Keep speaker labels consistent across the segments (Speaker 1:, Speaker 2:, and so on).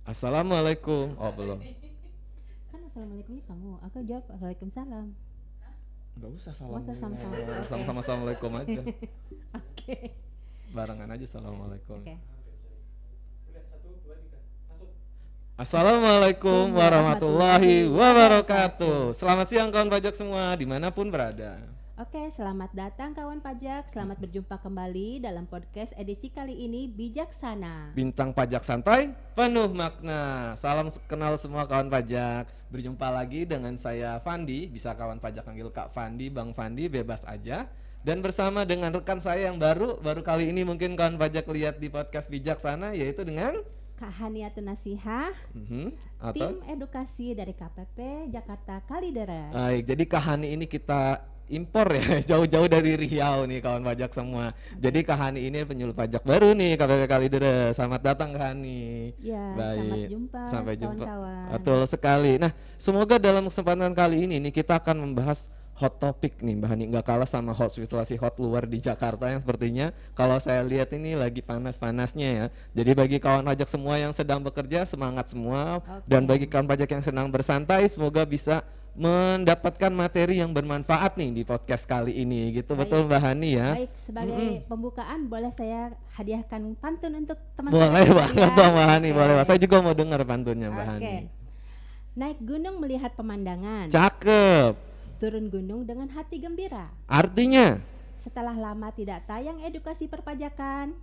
Speaker 1: Assalamualaikum. Oh belum.
Speaker 2: Kan assalamualaikumnya kamu, aku jawab waalaikumsalam.
Speaker 1: Nggak usah
Speaker 2: Masa
Speaker 1: salam
Speaker 2: sama-sama? Oke.
Speaker 1: sama-sama assalamualaikum aja.
Speaker 2: Oke.
Speaker 1: Barengan aja assalamualaikum.
Speaker 2: Oke.
Speaker 1: Assalamualaikum warahmatullahi wabarakatuh. Selamat siang kawan pajak semua dimanapun berada.
Speaker 2: Oke, selamat datang kawan pajak. Selamat berjumpa kembali dalam podcast edisi kali ini Bijaksana.
Speaker 1: Bintang pajak santai penuh makna. Salam kenal semua kawan pajak. Berjumpa lagi dengan saya Fandi. Bisa kawan pajak panggil Kak Fandi, Bang Fandi, bebas aja. Dan bersama dengan rekan saya yang baru kali ini mungkin kawan pajak lihat di podcast Bijaksana, yaitu dengan
Speaker 2: Kak Haniatun Nasihah,
Speaker 1: atau
Speaker 2: tim edukasi dari KPP Jakarta Kalideres.
Speaker 1: baik, jadi Kak Hani ini kita impor ya jauh-jauh dari Riau nih kawan pajak semua. Jadi Kak Hani ini penyuluh pajak baru nih KPP Kalideres. Selamat datang Kak Hani.
Speaker 2: Ya,
Speaker 1: Baik.
Speaker 2: selamat jumpa
Speaker 1: Sampai jumpa.
Speaker 2: kawan-kawan.
Speaker 1: Betul sekali. Nah, semoga dalam kesempatan kali ini nih kita akan membahas hot topic nih Mbak Hani, nggak kalah sama hot situasi hot luar di Jakarta yang sepertinya kalau saya lihat ini lagi panas-panasnya ya. Jadi bagi kawan pajak semua yang sedang bekerja semangat semua. Dan bagi kawan pajak yang sedang bersantai semoga bisa mendapatkan materi yang bermanfaat nih di podcast kali ini gitu.
Speaker 2: Baik.
Speaker 1: Betul Mbak Hani ya.
Speaker 2: Baik, sebagai pembukaan boleh saya hadiahkan pantun untuk teman-teman
Speaker 1: Boleh banget
Speaker 2: sekalian?
Speaker 1: Mbak Hani,
Speaker 2: Oke.
Speaker 1: boleh. Saya juga mau dengar pantunnya Mbak
Speaker 2: Oke.
Speaker 1: Hani.
Speaker 2: Naik gunung melihat pemandangan,
Speaker 1: Cakep.
Speaker 2: turun gunung dengan hati gembira.
Speaker 1: Artinya
Speaker 2: Setelah lama tidak tayang edukasi perpajakan,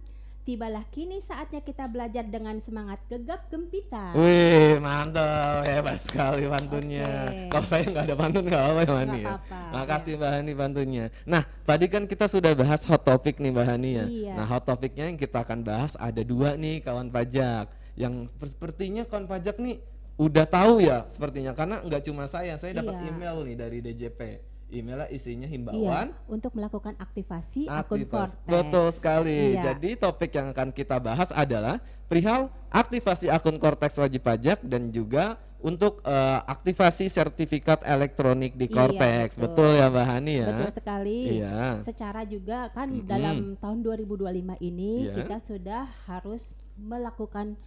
Speaker 2: tibalah kini saatnya kita belajar dengan semangat gegap gempita.
Speaker 1: wih, mantap, hebat sekali pantunnya.
Speaker 2: Oke.
Speaker 1: Kalau saya nggak ada pantun nggak apa-apa ya Mbak Hani ya.
Speaker 2: Nggak apa-apa,
Speaker 1: Makasih Mbak Hani pantunnya. Nah, tadi kan kita sudah bahas hot topic nih Mbak Hani ya.
Speaker 2: Iya.
Speaker 1: Nah, hot topicnya yang kita akan bahas ada dua nih kawan pajak. Yang sepertinya kawan pajak nih udah tahu ya sepertinya, karena nggak cuma saya dapat
Speaker 2: Iya.
Speaker 1: email nih dari DJP. Emailnya isinya
Speaker 2: Iya,
Speaker 1: himbauan
Speaker 2: untuk melakukan aktivasi akun
Speaker 1: aktivasi.
Speaker 2: Cortex.
Speaker 1: Betul sekali.
Speaker 2: Iya.
Speaker 1: Jadi topik yang akan kita bahas adalah perihal aktivasi akun Cortex wajib pajak dan juga untuk aktivasi sertifikat elektronik di
Speaker 2: Iya,
Speaker 1: Cortex.
Speaker 2: betul.
Speaker 1: Betul ya Mbak Hani ya?
Speaker 2: Betul sekali.
Speaker 1: Iya.
Speaker 2: Secara juga kan dalam tahun 2025 ini
Speaker 1: Iya.
Speaker 2: kita sudah harus melakukan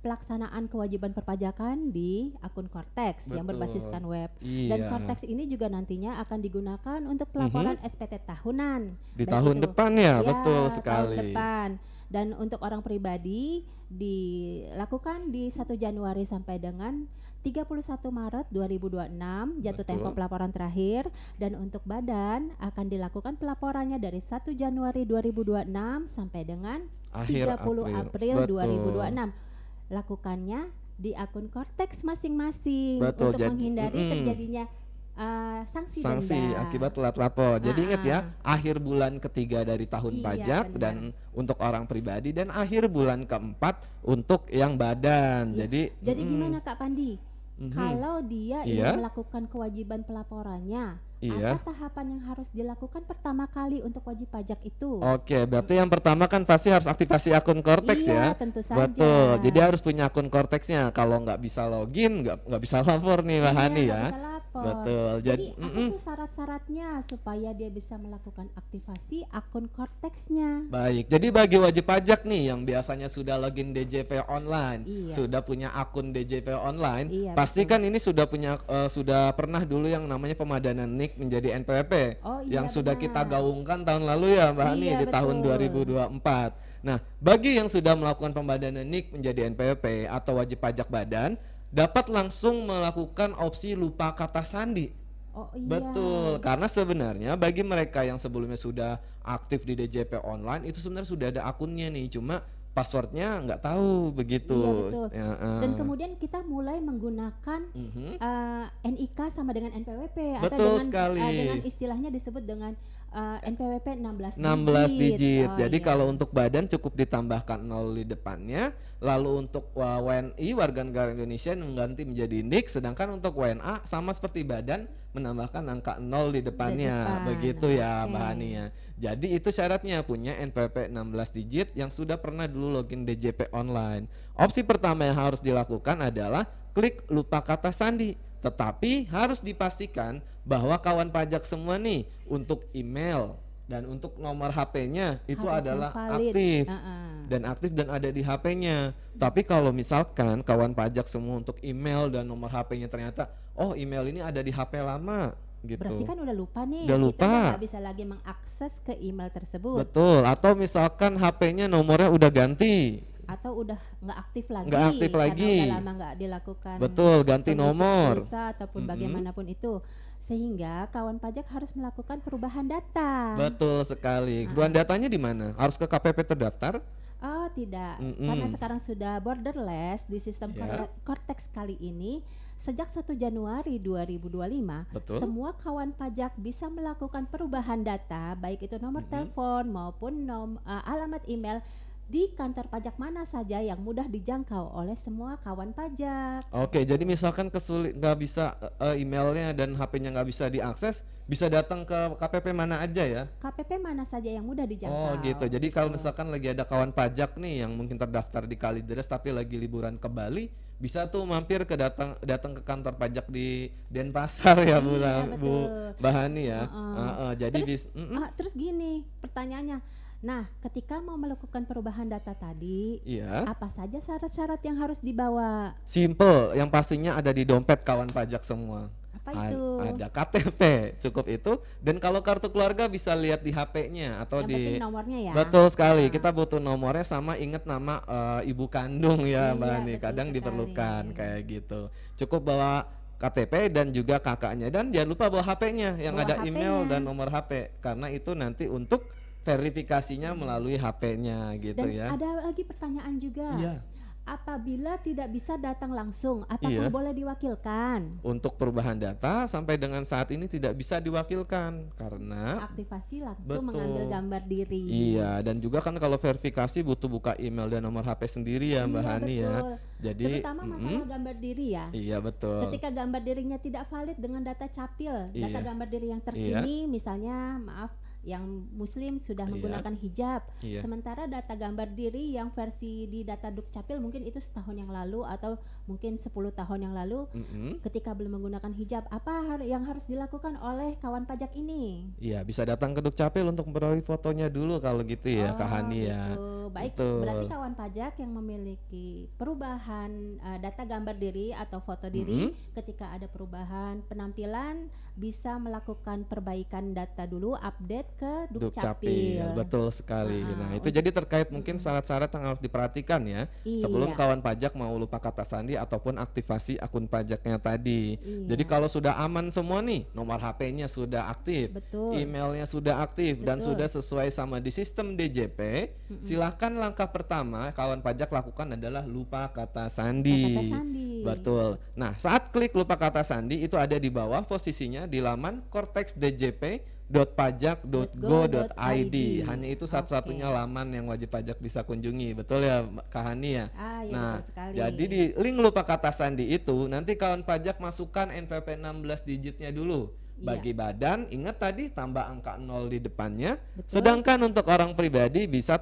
Speaker 2: pelaksanaan kewajiban perpajakan di akun Cortex yang
Speaker 1: Betul.
Speaker 2: berbasiskan web.
Speaker 1: Iya.
Speaker 2: Dan Cortex ini juga nantinya akan digunakan untuk pelaporan SPT tahunan.
Speaker 1: Di
Speaker 2: Baik
Speaker 1: tahun
Speaker 2: itu-
Speaker 1: depan ya,
Speaker 2: Ya,
Speaker 1: betul
Speaker 2: tahun
Speaker 1: sekali.
Speaker 2: depan. Dan untuk orang pribadi dilakukan di 1 Januari sampai dengan 31 Maret 2026 jatuh
Speaker 1: Betul.
Speaker 2: tempo pelaporan terakhir, dan untuk badan akan dilakukan pelaporannya dari 1 Januari 2026 sampai dengan
Speaker 1: Akhir
Speaker 2: 30 April
Speaker 1: Betul.
Speaker 2: 2026. Lakukannya di akun Cortex masing-masing
Speaker 1: Betul,
Speaker 2: untuk
Speaker 1: jadi-
Speaker 2: menghindari terjadinya sanksi
Speaker 1: Sanksi
Speaker 2: denda.
Speaker 1: akibat telat lapor. Jadi ingat ya,
Speaker 2: Ah.
Speaker 1: akhir bulan ketiga dari tahun
Speaker 2: Iya,
Speaker 1: pajak
Speaker 2: benar.
Speaker 1: dan untuk orang pribadi, dan akhir bulan keempat untuk yang badan.
Speaker 2: Iya. Jadi gimana Kak Pandi? Kalau dia
Speaker 1: Iya.
Speaker 2: ingin melakukan kewajiban pelaporannya,
Speaker 1: Iya.
Speaker 2: apa tahapan yang harus dilakukan pertama kali untuk wajib pajak itu?
Speaker 1: Oke, berarti yang pertama kan pasti harus aktivasi akun Cortex
Speaker 2: Iya,
Speaker 1: ya.
Speaker 2: tentu saja.
Speaker 1: Betul. Jadi harus punya akun Cortexnya. Kalau nggak bisa login, nggak bisa lapor nih Mbak
Speaker 2: Iya,
Speaker 1: Hani
Speaker 2: nggak
Speaker 1: ya.
Speaker 2: bisa lapor.
Speaker 1: Betul.
Speaker 2: Jadi apa tuh syarat-syaratnya supaya dia bisa melakukan aktivasi akun Cortex-nya?
Speaker 1: Baik, jadi bagi wajib pajak nih yang biasanya sudah login DJP online,
Speaker 2: Iya.
Speaker 1: sudah punya akun DJP online,
Speaker 2: Iya,
Speaker 1: pastikan ini sudah punya sudah pernah dulu yang namanya pemadanan NIK menjadi NPWP
Speaker 2: Oh, iya,
Speaker 1: yang sudah
Speaker 2: benar.
Speaker 1: kita gaungkan tahun lalu ya Mbak Hani
Speaker 2: Iya,
Speaker 1: di tahun
Speaker 2: betul.
Speaker 1: 2024. Nah, bagi yang sudah melakukan pemadanan NIK menjadi NPWP atau wajib pajak badan, dapat langsung melakukan opsi lupa kata sandi.
Speaker 2: Oh iya.
Speaker 1: Betul, karena sebenarnya bagi mereka yang sebelumnya sudah aktif di DJP online itu sebenarnya sudah ada akunnya nih, cuma passwordnya nggak tahu begitu.
Speaker 2: Iya, betul.
Speaker 1: Ya,
Speaker 2: Dan kemudian kita mulai menggunakan NIK sama dengan NPWP atau
Speaker 1: Betul
Speaker 2: dengan
Speaker 1: sekali.
Speaker 2: dengan istilahnya disebut dengan NPWP 16
Speaker 1: 16 digit.
Speaker 2: Oh,
Speaker 1: Jadi
Speaker 2: iya.
Speaker 1: kalau untuk badan cukup ditambahkan 0 di depannya, lalu untuk WNI warga negara Indonesia mengganti menjadi NIK, sedangkan untuk WNA sama seperti badan menambahkan angka 0 di depannya.
Speaker 2: depan.
Speaker 1: Begitu ya
Speaker 2: Oke.
Speaker 1: Mbak Hani ya. Jadi itu syaratnya punya NPWP 16 digit yang sudah pernah dulu login DJP online. Opsi pertama yang harus dilakukan adalah klik lupa kata sandi. Tetapi harus dipastikan bahwa kawan pajak semua nih untuk email, Dan untuk nomor HP-nya itu
Speaker 2: Harus yang
Speaker 1: adalah
Speaker 2: valid.
Speaker 1: aktif.
Speaker 2: Heeh.
Speaker 1: Dan aktif dan ada di HP-nya. Tapi kalau misalkan kawan pajak semua untuk email dan nomor HP-nya ternyata, oh email ini ada di HP lama gitu.
Speaker 2: Berarti kan udah lupa nih,
Speaker 1: Udah
Speaker 2: kita
Speaker 1: lupa.
Speaker 2: udah nggak bisa lagi mengakses ke email tersebut,
Speaker 1: Betul. Atau misalkan HP-nya nomornya udah ganti.
Speaker 2: atau udah nggak aktif lagi,
Speaker 1: Nggak aktif
Speaker 2: karena
Speaker 1: lagi.
Speaker 2: udah lama nggak dilakukan
Speaker 1: Betul, ganti
Speaker 2: pengisian
Speaker 1: nomor.
Speaker 2: pulsa ataupun
Speaker 1: Mm-mm.
Speaker 2: bagaimanapun itu, sehingga kawan pajak harus melakukan perubahan data.
Speaker 1: Betul sekali. Perubahan datanya di mana? Harus ke KPP terdaftar?
Speaker 2: Oh tidak,
Speaker 1: Mm-mm.
Speaker 2: karena sekarang sudah borderless di sistem
Speaker 1: Ya.
Speaker 2: Cortex kali ini, sejak 1 Januari 2025,
Speaker 1: Betul.
Speaker 2: semua kawan pajak bisa melakukan perubahan data, baik itu nomor telepon maupun alamat email di kantor pajak mana saja yang mudah dijangkau oleh semua kawan pajak.
Speaker 1: Oke, jadi misalkan nggak bisa emailnya dan HP-nya nggak bisa diakses, bisa datang ke KPP mana aja ya?
Speaker 2: KPP mana saja yang mudah dijangkau.
Speaker 1: Oh gitu. Jadi kalau misalkan lagi ada kawan pajak nih yang mungkin terdaftar di Kalideres tapi lagi liburan ke Bali, bisa tuh mampir datang ke kantor pajak di Denpasar ya Bu,
Speaker 2: Iya,
Speaker 1: Bu
Speaker 2: betul.
Speaker 1: Bahani ya.
Speaker 2: Heeh.
Speaker 1: Jadi
Speaker 2: Terus gini pertanyaannya, nah ketika mau melakukan perubahan data tadi,
Speaker 1: iya.
Speaker 2: apa saja syarat-syarat yang harus dibawa?
Speaker 1: Simple, yang pastinya ada di dompet kawan pajak semua.
Speaker 2: Apa itu?
Speaker 1: Ada KTP, cukup itu. Dan kalau kartu keluarga bisa lihat di HP-nya atau
Speaker 2: Yang
Speaker 1: di
Speaker 2: penting nomornya ya.
Speaker 1: Betul sekali. Kita butuh nomornya sama inget nama ibu kandung ya,
Speaker 2: Iya,
Speaker 1: Mbak Hani.
Speaker 2: betul
Speaker 1: Kadang
Speaker 2: sekali.
Speaker 1: diperlukan kayak gitu. Cukup bawa KTP dan juga kakaknya, dan jangan lupa bawa HP-nya yang
Speaker 2: Bawa
Speaker 1: ada email
Speaker 2: HP-nya.
Speaker 1: dan nomor HP, karena itu nanti untuk verifikasinya melalui HP-nya gitu
Speaker 2: Dan
Speaker 1: ya.
Speaker 2: ada lagi pertanyaan juga.
Speaker 1: Iya.
Speaker 2: Apabila tidak bisa datang langsung, apakah
Speaker 1: Iya.
Speaker 2: boleh diwakilkan?
Speaker 1: Untuk perubahan data sampai dengan saat ini tidak bisa diwakilkan karena
Speaker 2: Aktivasi langsung
Speaker 1: betul.
Speaker 2: mengambil gambar diri.
Speaker 1: Iya, dan juga kan kalau verifikasi butuh buka email dan nomor HP sendiri ya Mbak
Speaker 2: Iya,
Speaker 1: Hani ya.
Speaker 2: betul.
Speaker 1: Jadi
Speaker 2: Terutama masalah gambar diri ya.
Speaker 1: iya betul.
Speaker 2: Ketika gambar dirinya tidak valid dengan data capil, data
Speaker 1: Iya.
Speaker 2: gambar diri yang terkini, misalnya maaf, yang muslim sudah
Speaker 1: Iya.
Speaker 2: menggunakan hijab,
Speaker 1: Iya.
Speaker 2: sementara data gambar diri yang versi di data dukcapil mungkin itu setahun yang lalu atau mungkin 10 tahun yang lalu,
Speaker 1: Mm-mm.
Speaker 2: ketika belum menggunakan hijab, apa yang harus dilakukan oleh kawan pajak ini?
Speaker 1: Iya, bisa datang ke Dukcapil untuk memperoleh fotonya dulu kalau gitu ya Kak Hani ya.
Speaker 2: Gitu. Baik,
Speaker 1: Betul.
Speaker 2: berarti kawan pajak yang memiliki perubahan data gambar diri atau foto diri, ketika ada perubahan penampilan bisa melakukan perbaikan data dulu, update ke
Speaker 1: Dukcapil,
Speaker 2: Dukcapil.
Speaker 1: betul sekali. Nah, itu jadi terkait mungkin syarat-syarat yang harus diperhatikan ya sebelum
Speaker 2: Iya.
Speaker 1: kawan pajak mau lupa kata sandi ataupun aktivasi akun pajaknya tadi.
Speaker 2: Iya.
Speaker 1: Jadi kalau sudah aman semua nih, nomor HP-nya sudah aktif,
Speaker 2: Betul.
Speaker 1: emailnya sudah aktif dan
Speaker 2: Betul.
Speaker 1: sudah sesuai sama di sistem DJP, silahkan langkah pertama kawan pajak lakukan adalah lupa kata sandi.
Speaker 2: Kata sandi.
Speaker 1: Betul. Nah, saat klik lupa kata sandi itu ada di bawah posisinya di laman cortexdjp.pajak.go.id. Hanya itu satu-satunya laman yang wajib pajak bisa kunjungi. Betul ya, Kak Hani ya?
Speaker 2: Ah, iya,
Speaker 1: Nah,
Speaker 2: betul sekali.
Speaker 1: jadi di link lupa kata sandi itu nanti kawan pajak masukkan NPP 16 digitnya dulu.
Speaker 2: Iya.
Speaker 1: Bagi badan, ingat tadi tambah angka 0 di depannya.
Speaker 2: Betul.
Speaker 1: Sedangkan untuk orang pribadi bisa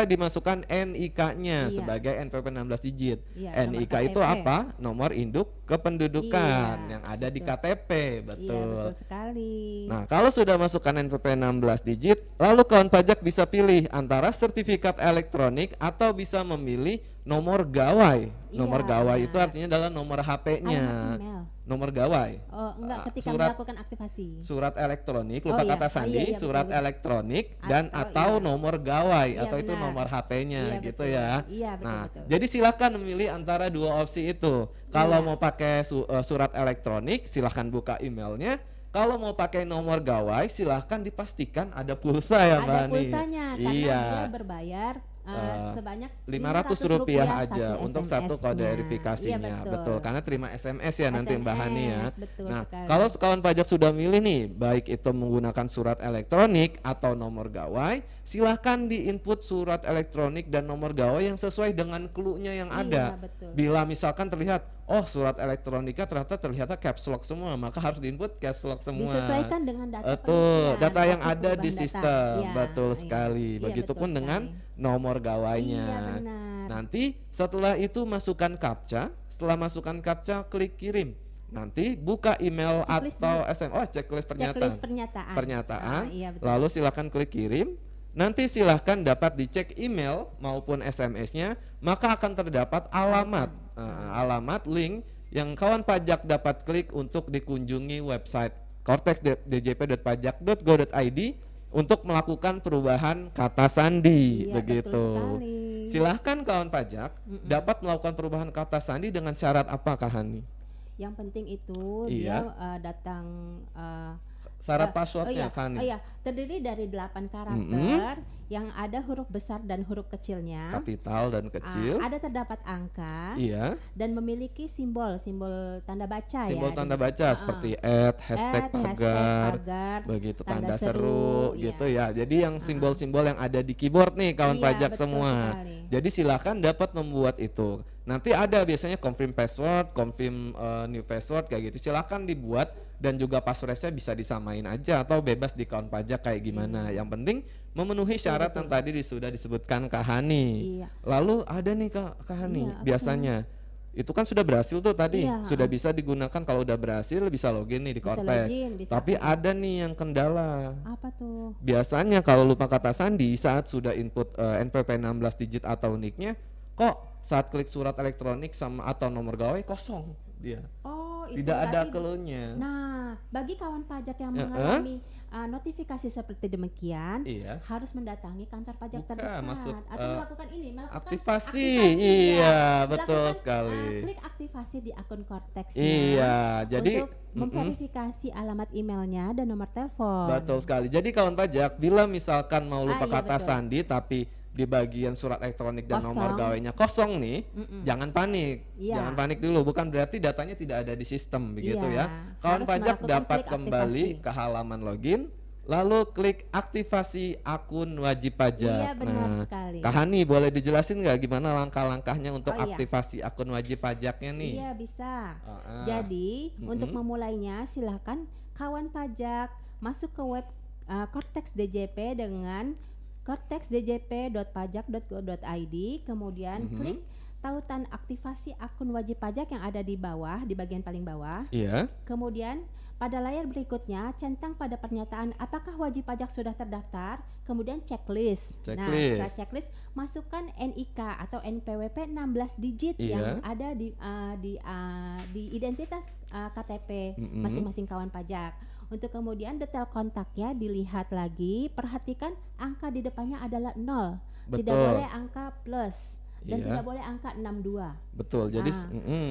Speaker 1: dimasukkan NIK-nya
Speaker 2: Iya.
Speaker 1: sebagai NPP 16 digit.
Speaker 2: Iya, nomor
Speaker 1: NIK itu
Speaker 2: KTP.
Speaker 1: apa? Nomor induk kependudukan
Speaker 2: Iya,
Speaker 1: yang ada di
Speaker 2: betul.
Speaker 1: KTP,
Speaker 2: Iya,
Speaker 1: betul.
Speaker 2: betul sekali.
Speaker 1: Nah, kalau sudah masukkan NPP 16 digit, lalu kawan pajak bisa pilih antara sertifikat elektronik atau bisa memilih nomor gawai. Nomor
Speaker 2: Iya,
Speaker 1: gawai
Speaker 2: benar.
Speaker 1: itu artinya adalah nomor HP-nya.
Speaker 2: Alamat email.
Speaker 1: Nomor gawai.
Speaker 2: Oh, enggak, ketika
Speaker 1: surat-
Speaker 2: melakukan aktivasi.
Speaker 1: Surat elektronik,
Speaker 2: Oh,
Speaker 1: lupa
Speaker 2: iya.
Speaker 1: kata
Speaker 2: Oh,
Speaker 1: sandi,
Speaker 2: iya, iya,
Speaker 1: surat
Speaker 2: betul.
Speaker 1: elektronik dan atau
Speaker 2: iya.
Speaker 1: nomor gawai
Speaker 2: Iya,
Speaker 1: atau itu
Speaker 2: benar.
Speaker 1: nomor HP-nya
Speaker 2: Iya,
Speaker 1: gitu
Speaker 2: betul.
Speaker 1: ya.
Speaker 2: Iya, betul,
Speaker 1: Nah,
Speaker 2: betul.
Speaker 1: jadi silakan memilih antara dua opsi itu. Kalau
Speaker 2: Iya.
Speaker 1: mau pakai surat elektronik, silahkan buka emailnya. Kalau mau pakai nomor gawai, silahkan dipastikan ada pulsa ya, Mbak
Speaker 2: Ada
Speaker 1: Ani.
Speaker 2: pulsanya karena
Speaker 1: Iya.
Speaker 2: dia berbayar sebanyak
Speaker 1: Rp500 aja
Speaker 2: satu
Speaker 1: untuk satu kode
Speaker 2: SMS-nya.
Speaker 1: verifikasinya.
Speaker 2: Iya,
Speaker 1: betul. Karena terima SMS ya nanti Mbak Hani ya.
Speaker 2: SMS, betul
Speaker 1: Nah,
Speaker 2: sekali.
Speaker 1: kalau kawan pajak sudah milih nih, baik itu menggunakan surat elektronik atau nomor gawai, silahkan diinput surat elektronik dan nomor gawai yang sesuai dengan clue-nya yang ada.
Speaker 2: Iya, betul.
Speaker 1: Bila misalkan terlihat, oh surat elektroniknya ternyata caps lock semua, maka harus diinput caps lock semua.
Speaker 2: Disesuaikan dengan data
Speaker 1: Betul,
Speaker 2: pengisian
Speaker 1: data yang
Speaker 2: waktu
Speaker 1: ada di
Speaker 2: perubahan data.
Speaker 1: sistem.
Speaker 2: Iya,
Speaker 1: Betul
Speaker 2: iya.
Speaker 1: sekali.
Speaker 2: Iya,
Speaker 1: Begitupun
Speaker 2: betul
Speaker 1: dengan
Speaker 2: sekali.
Speaker 1: nomor gawainya.
Speaker 2: Iya, benar.
Speaker 1: Nanti setelah itu masukkan captcha. Setelah masukkan captcha, klik kirim. nanti buka email
Speaker 2: Checklist
Speaker 1: atau SMS, checklist
Speaker 2: Checklist
Speaker 1: pernyataan.
Speaker 2: pernyataan. Iya betul.
Speaker 1: Lalu silahkan klik kirim. Nanti silahkan dapat dicek email maupun SMS-nya, maka akan terdapat alamat link yang kawan pajak dapat klik untuk dikunjungi website cortex.djp.pajak.go.id untuk melakukan perubahan kata sandi.
Speaker 2: Iya,
Speaker 1: begitu.
Speaker 2: betul sekali.
Speaker 1: Silahkan kawan pajak dapat melakukan perubahan kata sandi dengan syarat apa, Kak Hani?
Speaker 2: Yang penting itu
Speaker 1: Iya.
Speaker 2: dia datang
Speaker 1: Syarat
Speaker 2: oh
Speaker 1: passwordnya,
Speaker 2: iya,
Speaker 1: Kak Hani?
Speaker 2: oh iya, terdiri dari 8 karakter yang ada huruf besar dan huruf kecilnya.
Speaker 1: Kapital dan kecil.
Speaker 2: Ada terdapat angka
Speaker 1: Iya.
Speaker 2: dan memiliki simbol tanda baca
Speaker 1: Simbol
Speaker 2: ya.
Speaker 1: tanda
Speaker 2: di situ.
Speaker 1: baca seperti hashtag pagar, begitu tanda seru
Speaker 2: iya.
Speaker 1: gitu ya. Jadi yang simbol-simbol yang ada di keyboard nih kawan
Speaker 2: Iya,
Speaker 1: pajak
Speaker 2: betul
Speaker 1: semua.
Speaker 2: sekali.
Speaker 1: Jadi silakan dapat membuat itu. Nanti ada biasanya confirm password, confirm new password kayak gitu. Silakan dibuat dan juga passwordnya bisa disamain aja atau bebas di kawan pajak kayak gimana. Yang penting memenuhi syarat yang tadi sudah disebutkan Kak Hani.
Speaker 2: Iya.
Speaker 1: Lalu ada nih Kak Hani,
Speaker 2: Iya, apa
Speaker 1: biasanya itu kan sudah berhasil tuh tadi,
Speaker 2: Iya,
Speaker 1: sudah bisa digunakan. Kalau udah berhasil bisa login nih di
Speaker 2: Bisa
Speaker 1: Cortex.
Speaker 2: login, bisa
Speaker 1: Tapi
Speaker 2: aktif.
Speaker 1: ada nih yang kendala.
Speaker 2: Apa tuh?
Speaker 1: Biasanya kalau lupa kata sandi saat sudah input NPP 16 digit atau nicknya, kok saat klik surat elektronik sama atau nomor gawai kosong dia.
Speaker 2: Oh, itu
Speaker 1: Tidak ada
Speaker 2: berarti
Speaker 1: clue-nya.
Speaker 2: Nah, bagi kawan pajak yang
Speaker 1: Ya,
Speaker 2: mengalami notifikasi seperti demikian,
Speaker 1: Iya.
Speaker 2: harus mendatangi kantor pajak
Speaker 1: Bukan,
Speaker 2: terdekat
Speaker 1: maksud,
Speaker 2: atau melakukan
Speaker 1: aktivasi.
Speaker 2: ya.
Speaker 1: Iya, betul
Speaker 2: Melakukan,
Speaker 1: sekali.
Speaker 2: klik aktivasi di akun Cortex-nya
Speaker 1: Iya, jadi
Speaker 2: untuk memverifikasi alamat emailnya dan nomor telepon.
Speaker 1: betul sekali. Jadi kawan pajak, bila misalkan mau lupa
Speaker 2: iya,
Speaker 1: kata
Speaker 2: betul.
Speaker 1: sandi tapi di bagian surat elektronik dan nomor
Speaker 2: Kosong.
Speaker 1: gawainya kosong nih, jangan panik.
Speaker 2: Iya.
Speaker 1: Jangan panik dulu, bukan berarti datanya tidak ada di sistem begitu
Speaker 2: Iya,
Speaker 1: ya. Kawan
Speaker 2: harus
Speaker 1: pajak
Speaker 2: melakukan
Speaker 1: dapat
Speaker 2: klik
Speaker 1: kembali
Speaker 2: aktivasi.
Speaker 1: ke halaman login, lalu klik aktivasi akun wajib pajak.
Speaker 2: Iya, benar sekali.
Speaker 1: Kak Hani boleh dijelasin nggak gimana langkah-langkahnya untuk
Speaker 2: Oh, iya.
Speaker 1: aktivasi akun wajib pajaknya nih?
Speaker 2: Iya, bisa.
Speaker 1: Ah, ah.
Speaker 2: Jadi, untuk memulainya silakan kawan pajak masuk ke web Cortex DJP dengan cortexdjp.pajak.go.id, kemudian klik tautan aktivasi akun wajib pajak yang ada di bawah, di bagian paling bawah.
Speaker 1: Iya.
Speaker 2: Kemudian pada layar berikutnya centang pada pernyataan apakah wajib pajak sudah terdaftar, kemudian checklist. Nah,
Speaker 1: Checklist.
Speaker 2: setelah checklist masukkan NIK atau NPWP 16 digit
Speaker 1: Iya.
Speaker 2: yang ada di identitas KTP masing-masing kawan pajak. Untuk kemudian detail kontaknya dilihat lagi, perhatikan angka di depannya adalah 0. Tidak
Speaker 1: Betul.
Speaker 2: boleh angka plus dan
Speaker 1: Iya.
Speaker 2: tidak boleh angka 62.
Speaker 1: Betul. Jadi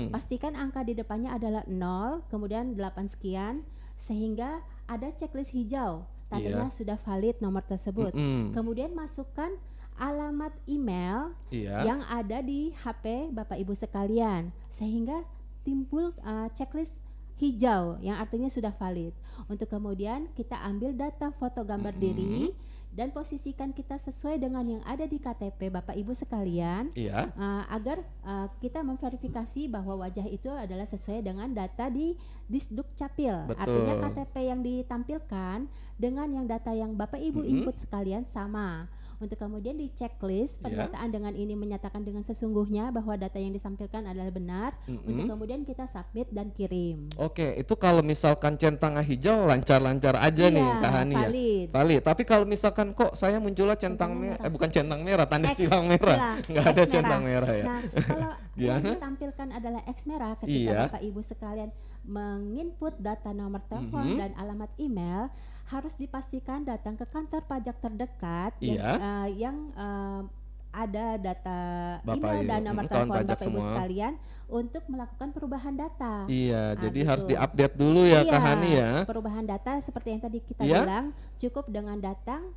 Speaker 2: Pastikan angka di depannya adalah 0, kemudian 8 sekian, sehingga ada checklist hijau, tandanya sudah valid nomor tersebut. Kemudian masukkan alamat email
Speaker 1: iya.
Speaker 2: yang ada di HP Bapak Ibu sekalian, sehingga timbul checklist hijau yang artinya sudah valid. Untuk kemudian kita ambil data foto gambar diri dan posisikan kita sesuai dengan yang ada di KTP Bapak Ibu sekalian.
Speaker 1: Iya.
Speaker 2: Agar kita memverifikasi bahwa wajah itu adalah sesuai dengan data di Disduk Capil.
Speaker 1: Betul.
Speaker 2: Artinya KTP yang ditampilkan dengan yang data yang Bapak Ibu input sekalian sama. Untuk kemudian di checklist pernyataan dengan ini menyatakan dengan sesungguhnya bahwa data yang disampaikan adalah benar. Untuk kemudian kita submit dan kirim.
Speaker 1: Oke, itu kalau misalkan centang hijau lancar-lancar aja nih
Speaker 2: Iya,
Speaker 1: Kak Hani ya.
Speaker 2: valid.
Speaker 1: Valid. Tapi kalau misalkan kok saya munculnya centang
Speaker 2: Centangnya
Speaker 1: merah, bukan centang merah, tanda
Speaker 2: X,
Speaker 1: silang merah. Nggak ada
Speaker 2: X
Speaker 1: centang merah ya.
Speaker 2: Nah, kalau yang
Speaker 1: Gimana?
Speaker 2: ditampilkan adalah X merah ketika
Speaker 1: Iya.
Speaker 2: Bapak Ibu sekalian menginput data nomor telepon dan alamat email, harus dipastikan datang ke kantor pajak terdekat
Speaker 1: Iya.
Speaker 2: yang ada data
Speaker 1: Bapak
Speaker 2: email
Speaker 1: Ibu,
Speaker 2: dan nomor
Speaker 1: kawan
Speaker 2: telepon
Speaker 1: pajak
Speaker 2: Bapak Ibu
Speaker 1: semua.
Speaker 2: sekalian untuk melakukan perubahan data.
Speaker 1: Iya, jadi
Speaker 2: gitu.
Speaker 1: harus diupdate dulu ya
Speaker 2: Iya,
Speaker 1: Kak Hani ya.
Speaker 2: perubahan data seperti yang tadi kita
Speaker 1: Iya.
Speaker 2: bilang, cukup dengan datang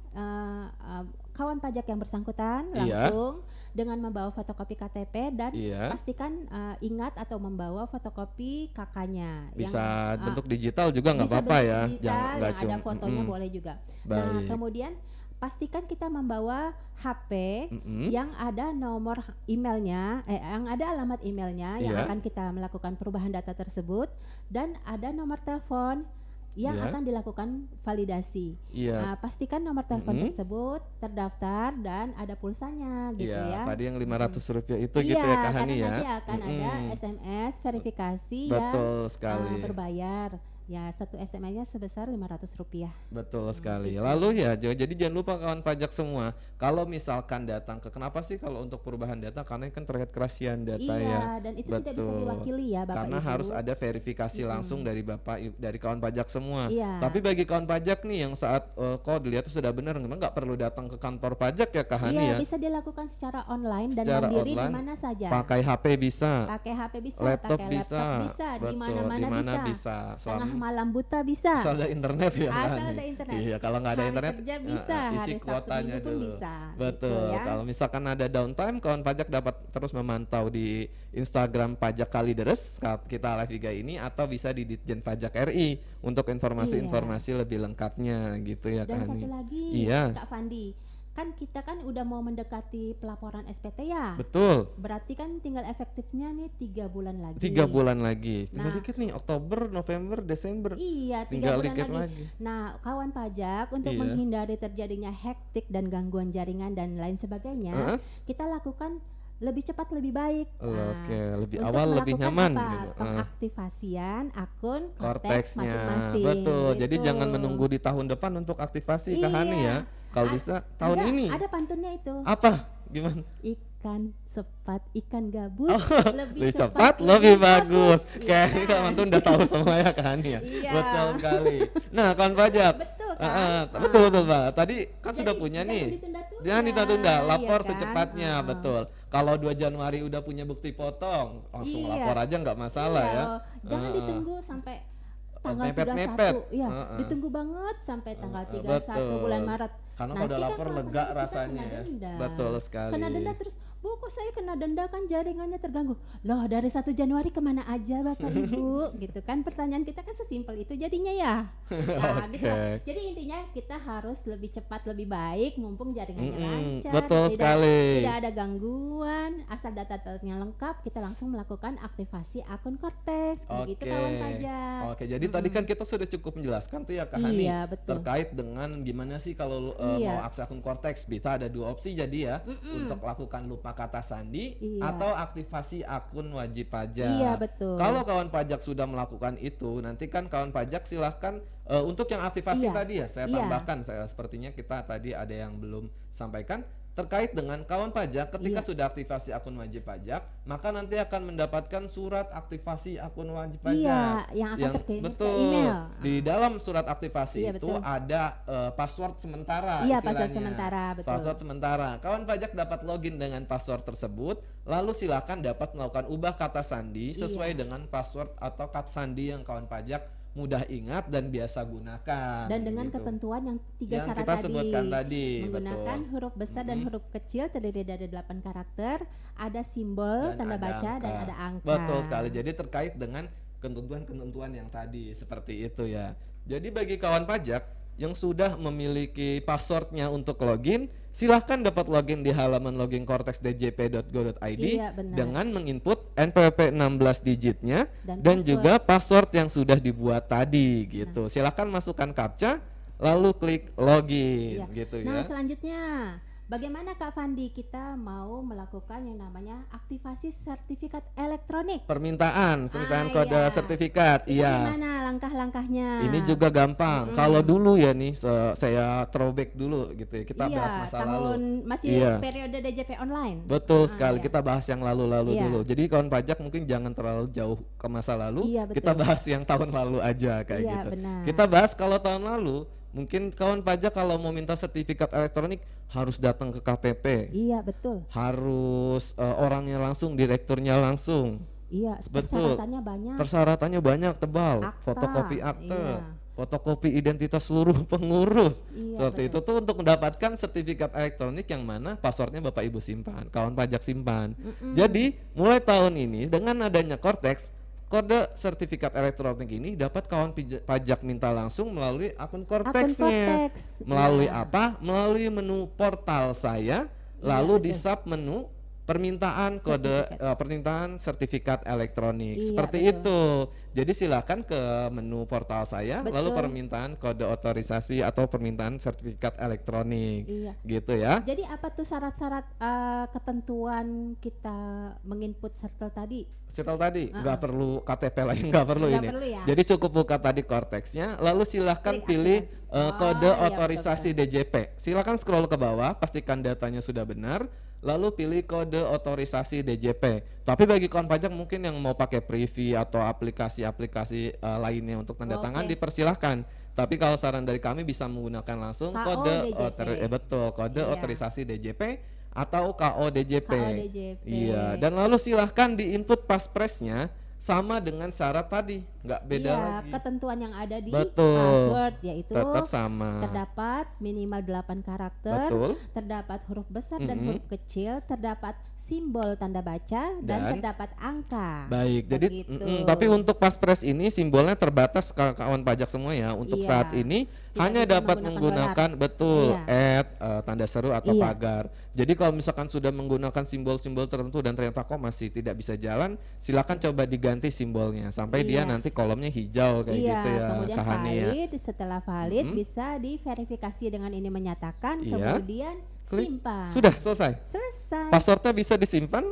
Speaker 2: kawan pajak yang bersangkutan
Speaker 1: Iya.
Speaker 2: langsung dengan membawa fotokopi KTP dan
Speaker 1: Iya.
Speaker 2: pastikan ingat atau membawa fotokopi kakaknya.
Speaker 1: Bisa bentuk digital juga nggak
Speaker 2: bisa
Speaker 1: apa-apa
Speaker 2: bentuk
Speaker 1: ya.
Speaker 2: digital,
Speaker 1: nggak
Speaker 2: yang ada
Speaker 1: cuma-
Speaker 2: fotonya boleh juga. Nah,
Speaker 1: Baik.
Speaker 2: kemudian pastikan kita membawa HP
Speaker 1: Mm-mm.
Speaker 2: yang ada nomor emailnya, yang ada alamat emailnya yang
Speaker 1: Iya.
Speaker 2: akan kita melakukan perubahan data tersebut, dan ada nomor telepon yang
Speaker 1: Iya.
Speaker 2: akan dilakukan validasi.
Speaker 1: Iya.
Speaker 2: Nah, pastikan nomor telepon
Speaker 1: Mm-mm.
Speaker 2: tersebut terdaftar dan ada pulsanya gitu
Speaker 1: Iya,
Speaker 2: ya.
Speaker 1: tadi yang
Speaker 2: Mm-mm.
Speaker 1: Rp500 itu gitu ya
Speaker 2: Iya,
Speaker 1: Kak
Speaker 2: karena
Speaker 1: Hani ya.
Speaker 2: nanti akan ada
Speaker 1: Mm-mm.
Speaker 2: SMS verifikasi yang
Speaker 1: Betul sekali.
Speaker 2: berbayar. Ya, satu SMS-nya sebesar Rp500.
Speaker 1: Betul sekali.
Speaker 2: Gitu.
Speaker 1: Lalu ya, jadi jangan lupa kawan pajak semua, kalau misalkan datang ke, kenapa sih kalau untuk perubahan data? Karena ini kan terkait kerahasiaan data ya.
Speaker 2: Iya, dan itu tidak bisa
Speaker 1: Betul.
Speaker 2: diwakili ya Bapak
Speaker 1: Karena
Speaker 2: Ibu.
Speaker 1: harus ada verifikasi langsung dari dari kawan pajak semua.
Speaker 2: Iya.
Speaker 1: Tapi bagi kawan pajak nih yang saat kok dilihat itu sudah benar, memang nggak perlu datang ke kantor pajak ya Kak Hani
Speaker 2: Iya,
Speaker 1: ya.
Speaker 2: bisa dilakukan secara online dan
Speaker 1: Secara
Speaker 2: mandiri di
Speaker 1: online,
Speaker 2: mana saja.
Speaker 1: pakai HP bisa,
Speaker 2: Pakai HP bisa,
Speaker 1: laptop
Speaker 2: pakai
Speaker 1: bisa,
Speaker 2: laptop bisa, di
Speaker 1: betul,
Speaker 2: mana-mana
Speaker 1: di mana
Speaker 2: bisa.
Speaker 1: bisa.
Speaker 2: Tengah
Speaker 1: Selama
Speaker 2: malam buta bisa.
Speaker 1: asal ada internet ya Kak
Speaker 2: Asal
Speaker 1: Hani.
Speaker 2: ada internet.
Speaker 1: Iya, kalau nggak ada
Speaker 2: Hari
Speaker 1: internet
Speaker 2: kerja bisa,
Speaker 1: isi
Speaker 2: hari Sabtu
Speaker 1: kuotanya
Speaker 2: Minggu pun
Speaker 1: dulu.
Speaker 2: bisa,
Speaker 1: Betul.
Speaker 2: gitu ya.
Speaker 1: Kalau misalkan ada downtime, kawan pajak dapat terus memantau di Instagram Pajak Kalideres saat kita live IG ini, atau bisa di Ditjen Pajak RI untuk informasi-informasi lebih lengkapnya gitu ya
Speaker 2: Dan
Speaker 1: Kak Hani.
Speaker 2: satu lagi,
Speaker 1: Iya.
Speaker 2: Kak Fandi, kan kita kan udah mau mendekati pelaporan SPT ya.
Speaker 1: Betul.
Speaker 2: Berarti kan tinggal efektifnya nih 3 bulan lagi.
Speaker 1: 3 bulan lagi. Tinggal
Speaker 2: Nah.
Speaker 1: dikit nih, Oktober, November, Desember.
Speaker 2: Iya, 3
Speaker 1: Tinggal
Speaker 2: bulan
Speaker 1: dikit
Speaker 2: lagi.
Speaker 1: lagi.
Speaker 2: Nah, kawan pajak untuk
Speaker 1: Iya.
Speaker 2: menghindari terjadinya hektik dan gangguan jaringan dan lain sebagainya,
Speaker 1: Heeh.
Speaker 2: kita lakukan lebih cepat lebih baik. Nah,
Speaker 1: Oke, lebih
Speaker 2: untuk
Speaker 1: awal lebih
Speaker 2: melakukan
Speaker 1: nyaman
Speaker 2: apa?
Speaker 1: gitu.
Speaker 2: Pengaktifasian akun Cortex
Speaker 1: Korteksnya,
Speaker 2: masing-masing.
Speaker 1: betul. Jadi
Speaker 2: gitu.
Speaker 1: jangan menunggu di tahun depan untuk aktivasi Kak Hani
Speaker 2: Iya.
Speaker 1: ya. Kalau bisa tahun
Speaker 2: ada,
Speaker 1: ini.
Speaker 2: Ada pantunnya itu.
Speaker 1: Apa? Gimana?
Speaker 2: Ikan sepat ikan gabus
Speaker 1: Lebih cepat, lebih bagus. Kayak
Speaker 2: Iya.
Speaker 1: kita mantu udah tahu semua ya Kak Hani ya.
Speaker 2: Iya.
Speaker 1: Betul sekali. Nah, kawan pajak.
Speaker 2: Betul kan?
Speaker 1: Betul betul Pak. Tadi kan
Speaker 2: Jadi,
Speaker 1: sudah punya
Speaker 2: jangan
Speaker 1: nih.
Speaker 2: ditunda-tunda.
Speaker 1: Jangan ditunda, lapor
Speaker 2: Iya kan?
Speaker 1: secepatnya, betul. Kalau 2 Januari udah punya bukti potong, langsung
Speaker 2: Iya.
Speaker 1: lapor aja nggak masalah
Speaker 2: Iya,
Speaker 1: ya.
Speaker 2: Jangan
Speaker 1: Heeh.
Speaker 2: ditunggu sampai tanggal
Speaker 1: mepet-mepet.
Speaker 2: 31. Iya,
Speaker 1: Heeh.
Speaker 2: ditunggu banget sampai tanggal
Speaker 1: Heeh,
Speaker 2: 31 bulan
Speaker 1: betul.
Speaker 2: Maret.
Speaker 1: Karena
Speaker 2: Nanti
Speaker 1: kalau udah
Speaker 2: kan
Speaker 1: lapor
Speaker 2: kalau
Speaker 1: lega
Speaker 2: ternyata kita
Speaker 1: rasanya
Speaker 2: kena
Speaker 1: ya.
Speaker 2: denda.
Speaker 1: Betul sekali.
Speaker 2: Kena denda terus, Bu kok saya kena denda kan jaringannya terganggu. Loh dari 1 Januari kemana aja Bapak Ibu? Gitu kan pertanyaan kita kan sesimpel itu jadinya ya. Nah, gitu.
Speaker 1: Oke.
Speaker 2: Jadi intinya kita harus lebih cepat lebih baik mumpung jaringannya lancar.
Speaker 1: Betul sekali.
Speaker 2: Tidak ada gangguan, asal data-datanya lengkap kita langsung melakukan aktivasi akun Cortex. Begitu kawan pajak.
Speaker 1: Oke, jadi tadi kan kita sudah cukup menjelaskan tuh ya Kak Hani
Speaker 2: Iya, betul.
Speaker 1: terkait dengan gimana sih kalau
Speaker 2: Iya.
Speaker 1: mau akses akun Cortex. Bisa ada 2 opsi jadi ya, untuk lakukan lupa kata sandi
Speaker 2: Iya.
Speaker 1: atau aktivasi akun wajib pajak.
Speaker 2: Iya, betul.
Speaker 1: Kalau kawan pajak sudah melakukan itu, nanti kan kawan pajak silahkan untuk yang aktivasi
Speaker 2: Iya.
Speaker 1: tadi ya, saya
Speaker 2: Iya.
Speaker 1: tambahkan, sepertinya kita tadi ada yang belum sampaikan. Terkait dengan kawan pajak, ketika
Speaker 2: Iya.
Speaker 1: sudah aktivasi akun wajib pajak, maka nanti akan mendapatkan surat aktivasi akun wajib pajak.
Speaker 2: Iya, yang akan terkirim ke
Speaker 1: betul.
Speaker 2: email.
Speaker 1: Di dalam surat aktivasi
Speaker 2: Iya,
Speaker 1: itu
Speaker 2: betul.
Speaker 1: ada password sementara.
Speaker 2: Iya,
Speaker 1: istilahnya.
Speaker 2: password sementara, betul.
Speaker 1: Password sementara. Kawan pajak dapat login dengan password tersebut, lalu silakan dapat melakukan ubah kata sandi sesuai
Speaker 2: Iya.
Speaker 1: dengan password atau kata sandi yang kawan pajak mudah ingat dan biasa gunakan.
Speaker 2: Dan dengan
Speaker 1: gitu.
Speaker 2: ketentuan yang 3
Speaker 1: Yang
Speaker 2: syarat
Speaker 1: kita
Speaker 2: tadi,
Speaker 1: sebutkan tadi,
Speaker 2: menggunakan
Speaker 1: betul.
Speaker 2: huruf besar dan huruf kecil terdiri dari 8 karakter, ada simbol,
Speaker 1: Dan
Speaker 2: tanda
Speaker 1: ada
Speaker 2: baca dan
Speaker 1: angka.
Speaker 2: ada angka.
Speaker 1: Betul sekali. Jadi terkait dengan ketentuan-ketentuan yang tadi seperti itu ya. Jadi bagi kawan pajak yang sudah memiliki passwordnya untuk login, silahkan dapat login di halaman login cortexdjp.go.id
Speaker 2: Iya, benar.
Speaker 1: dengan menginput NPWP 16 digitnya
Speaker 2: Dan
Speaker 1: dan
Speaker 2: password.
Speaker 1: juga password yang sudah dibuat tadi gitu. Silahkan masukkan captcha lalu klik login
Speaker 2: Iya.
Speaker 1: gitu
Speaker 2: Nah,
Speaker 1: ya.
Speaker 2: selanjutnya bagaimana Kak Fandi kita mau melakukan yang namanya aktivasi sertifikat elektronik?
Speaker 1: Permintaan kode
Speaker 2: iya.
Speaker 1: sertifikat.
Speaker 2: Itu
Speaker 1: Iya.
Speaker 2: gimana langkah-langkahnya?
Speaker 1: Ini juga gampang. Kalau dulu ya nih, saya throwback dulu gitu ya. Kita
Speaker 2: iya,
Speaker 1: bahas masa
Speaker 2: tahun
Speaker 1: lalu.
Speaker 2: masih
Speaker 1: Iya.
Speaker 2: periode DJP online.
Speaker 1: Betul
Speaker 2: Ah,
Speaker 1: sekali.
Speaker 2: iya.
Speaker 1: Kita bahas yang lalu-lalu
Speaker 2: Iya.
Speaker 1: dulu. Jadi kawan pajak mungkin jangan terlalu jauh ke masa lalu.
Speaker 2: Iya, betul.
Speaker 1: Kita bahas yang tahun lalu aja kayak
Speaker 2: Iya,
Speaker 1: gitu.
Speaker 2: benar.
Speaker 1: Kita bahas kalau tahun lalu, mungkin kawan pajak kalau mau minta sertifikat elektronik harus datang ke KPP.
Speaker 2: Iya, betul.
Speaker 1: Harus orangnya langsung, direkturnya langsung.
Speaker 2: Iya,
Speaker 1: Betul.
Speaker 2: persyaratannya banyak.
Speaker 1: Persyaratannya banyak, tebal.
Speaker 2: Akta,
Speaker 1: Fotokopi akte,
Speaker 2: iya.
Speaker 1: fotokopi identitas seluruh pengurus.
Speaker 2: Iya,
Speaker 1: Seperti
Speaker 2: betul.
Speaker 1: itu tuh untuk mendapatkan sertifikat elektronik yang mana passwordnya Bapak Ibu simpan, kawan pajak simpan. Jadi mulai tahun ini dengan adanya Cortex, kode sertifikat elektronik ini dapat kawan pajak minta langsung melalui akun Cortex-nya.
Speaker 2: Cortex,
Speaker 1: Melalui
Speaker 2: iya.
Speaker 1: apa? Melalui menu portal saya, lalu di sub menu permintaan permintaan sertifikat elektronik.
Speaker 2: Iya,
Speaker 1: Seperti
Speaker 2: betul.
Speaker 1: itu. Jadi silakan ke menu portal saya lalu
Speaker 2: Betul.
Speaker 1: permintaan kode otorisasi atau permintaan sertifikat elektronik.
Speaker 2: Iya.
Speaker 1: Gitu ya.
Speaker 2: Jadi apa tuh syarat-syarat ketentuan kita menginput circle tadi?
Speaker 1: Setel tadi nggak perlu KTP lagi, nggak perlu
Speaker 2: Nggak
Speaker 1: ini.
Speaker 2: perlu ya?
Speaker 1: Jadi cukup buka tadi Cortex-nya, lalu silahkan
Speaker 2: Klik
Speaker 1: pilih
Speaker 2: aktivasi.
Speaker 1: kode
Speaker 2: Iya,
Speaker 1: otorisasi DJP. Silahkan scroll ke bawah, pastikan datanya sudah benar, lalu pilih kode otorisasi DJP. Tapi bagi kawan pajak mungkin yang mau pakai Privy atau aplikasi-aplikasi lainnya untuk tanda tangan dipersilahkan. Tapi kalau saran dari kami bisa menggunakan langsung
Speaker 2: KO
Speaker 1: kode
Speaker 2: DJP.
Speaker 1: betul, kode
Speaker 2: Iya.
Speaker 1: otorisasi DJP atau KODJP.
Speaker 2: KODJP.
Speaker 1: Iya, dan lalu silahkan di-input paspresnya sama dengan syarat tadi, nggak beda
Speaker 2: Iya,
Speaker 1: lagi.
Speaker 2: ketentuan yang ada di
Speaker 1: Betul.
Speaker 2: password yaitu
Speaker 1: Tetap sama.
Speaker 2: terdapat minimal 8 karakter,
Speaker 1: Betul.
Speaker 2: terdapat huruf besar dan
Speaker 1: Mm-mm.
Speaker 2: huruf kecil, terdapat simbol tanda baca dan
Speaker 1: Dan
Speaker 2: terdapat angka.
Speaker 1: Baik, jadi
Speaker 2: Begitu.
Speaker 1: tapi untuk paspres ini simbolnya terbatas kawan pajak semua ya. Untuk
Speaker 2: Iya,
Speaker 1: saat ini
Speaker 2: tidak
Speaker 1: hanya
Speaker 2: bisa
Speaker 1: dapat menggunakan betul
Speaker 2: Iya.
Speaker 1: tanda seru atau
Speaker 2: Iya.
Speaker 1: pagar. Jadi kalau misalkan sudah menggunakan simbol-simbol tertentu dan ternyata kok masih tidak bisa jalan, silakan coba diganti simbolnya sampai dia
Speaker 2: Iya.
Speaker 1: nanti kolomnya hijau kayak
Speaker 2: Iya,
Speaker 1: gitu ya,
Speaker 2: kemudian
Speaker 1: Kak Hani ya.
Speaker 2: valid, setelah valid bisa diverifikasi dengan ini menyatakan,
Speaker 1: Iya.
Speaker 2: kemudian
Speaker 1: Klik.
Speaker 2: simpan.
Speaker 1: Sudah selesai.
Speaker 2: Selesai.
Speaker 1: Passwordnya bisa disimpan,